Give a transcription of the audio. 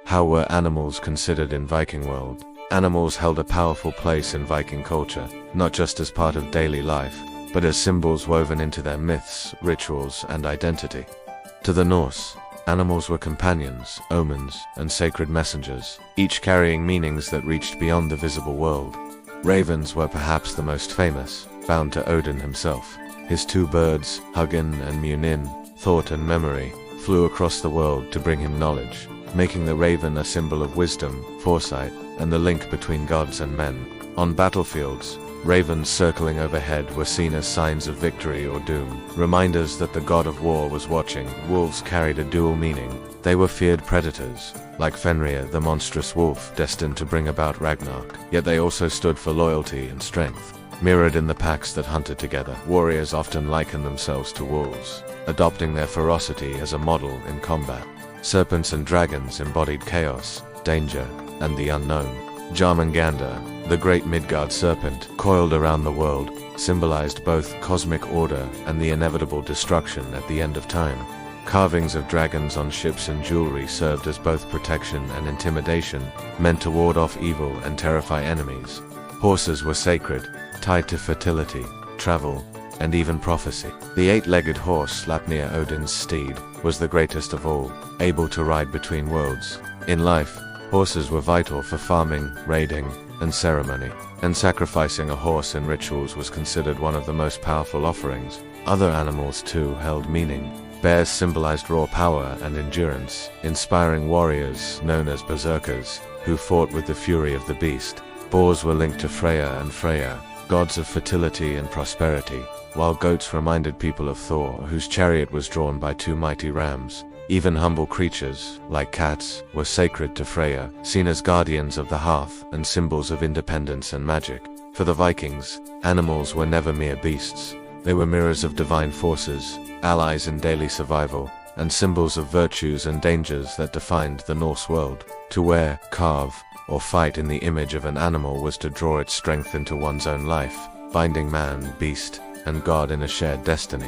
How were animals considered in Viking world? Animals held a powerful place in Viking culture, not just as part of daily life, but as symbols woven into their myths, rituals, and identity. To the Norse, animals were companions, omens, and sacred messengers, each carrying meanings that reached beyond the visible world. Ravens were perhaps the most famous, bound to Odin himself. His two birds, Hugin and Munin, thought and memory, flew across the world to bring him knowledge, making the raven a symbol of wisdom, foresight, and the link between gods and men. On battlefields, ravens circling overhead were seen as signs of victory or doom, reminders that the god of war was watching. Wolves carried a dual meaning. They were feared predators, like Fenrir the monstrous wolf destined to bring about Ragnarok, yet they also stood for loyalty and strength. Mirrored in the packs that hunted together, warriors often likened themselves to wolves, adopting their ferocity as a model in combat. Serpents and dragons embodied chaos, danger, and the unknown. Jarmungandr, the great Midgard serpent, coiled around the world, symbolized both cosmic order and the inevitable destruction at the end of time. Carvings of dragons on ships and jewelry served as both protection and intimidation, meant to ward off evil and terrify enemies. Horses were sacred, tied to fertility, travel, and even prophecy. The eight-legged horse, Sleipnir, Odin's steed, was the greatest of all, able to ride between worlds. In life, horses were vital for farming, raiding, and ceremony, and sacrificing a horse in rituals was considered one of the most powerful offerings. Other animals, too, held meaning. Bears symbolized raw power and endurance, inspiring warriors known as berserkers, who fought with the fury of the beast. Boars were linked to Freya, gods of fertility and prosperity, while goats reminded people of Thor, whose chariot was drawn by two mighty rams. Even humble creatures, like cats, were sacred to Freya, seen as guardians of the hearth and symbols of independence and magic. For the Vikings, animals were never mere beasts. They were mirrors of divine forces, allies in daily survival, and symbols of virtues and dangers that defined the Norse world. To wear, carve, or fight in the image of an animal was to draw its strength into one's own life, binding man, beast, and god in a shared destiny.